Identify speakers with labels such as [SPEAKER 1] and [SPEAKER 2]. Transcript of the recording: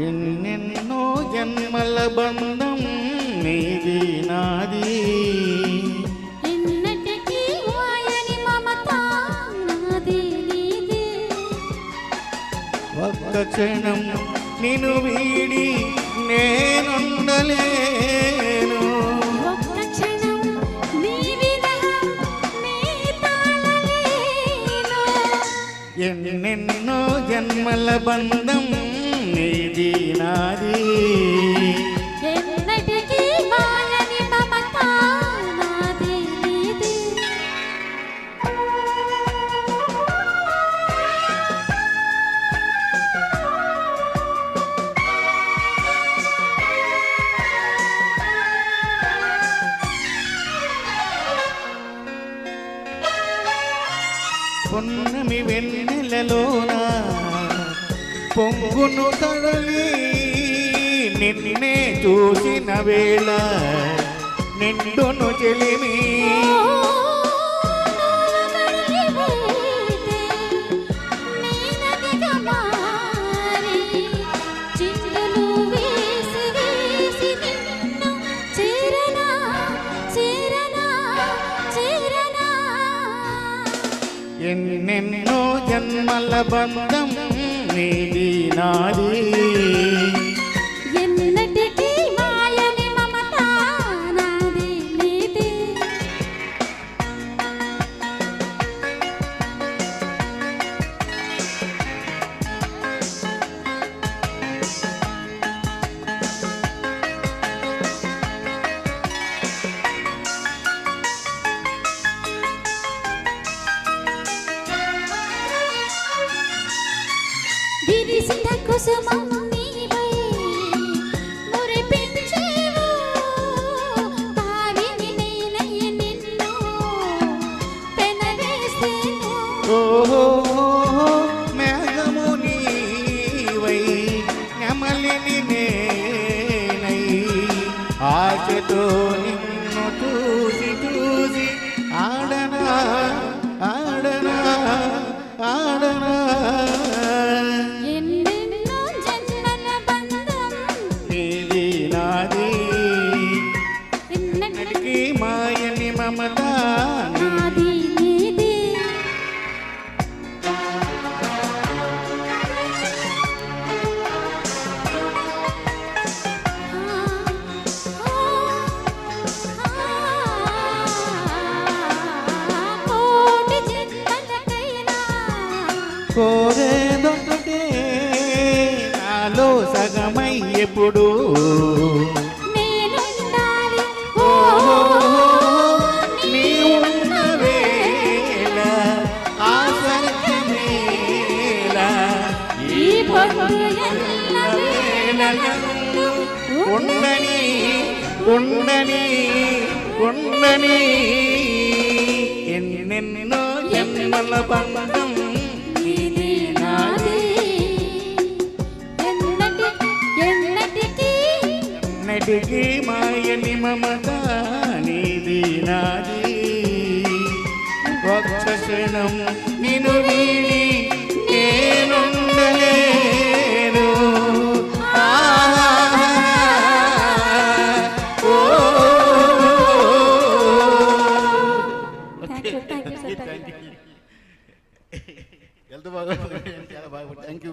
[SPEAKER 1] ఎన్నెన్నో జన్మల బంధం నీది నాది,
[SPEAKER 2] ఎన్నటికీ వాయని మమత నాది నీది.
[SPEAKER 1] ఒక్క క్షణం నిన్ను వీడి నేనుండలేను,
[SPEAKER 2] ఒక్క క్షణం నీ విరహం నీ తాళలేను.
[SPEAKER 1] ఎన్నెన్నో జన్మల బంధం నీది నాది,
[SPEAKER 2] ఎన్నటికీ వాయని మమత నాది నీది.
[SPEAKER 1] పొన్నమి వెన్నెలలోన పొంగును తడలి నిన్నే చూసిన వేళ నిండును చెలిమి, ఎన్నెన్నో జన్మల బంధం నీది నాది,
[SPEAKER 2] ఎన్నటికీ మాయని మమత నాది నీది. విరిసిన కుసుమం నీవై మురిపించేవు, తావిని నేనై నిన్ను పెనవేసేను.
[SPEAKER 1] ఓహో మేఘము నీవై నెమలిని నేనై ఆశతో నిన్ను చూసి చూసి ఆడనా ఆడనా ఆడనా,
[SPEAKER 2] ఎన్నెన్నో జన్మల బంధం
[SPEAKER 1] నీది నాది,
[SPEAKER 2] ఎన్నటికీ
[SPEAKER 1] ఎన్నటికీ మాయని మమత
[SPEAKER 2] నాది నీది. కోటి జన్మలకైనా
[SPEAKER 1] కోరేదొక్కటే నాలో సగమై ఎప్పుడు
[SPEAKER 2] నేనుండాలి. ఓ
[SPEAKER 1] నీ ఉన్న వేళ ఆ స్వర్గమేళ
[SPEAKER 2] ఈ పొద్దు ఎల్ల
[SPEAKER 1] వేళలందు ఉండని ఉండని ఉండని, ఎన్నెన్నో జన్మల బంధం నీది నాది, ఎన్నటికీ మాయని మమత నీది నాది. ఒక్క క్షణం నిన్ను వీడి నేనుండలేను, ఓ
[SPEAKER 2] థ్యాంక్ యూ సార్.
[SPEAKER 1] ఎంత బాగా చాలా బాగా థ్యాంక్ యూ.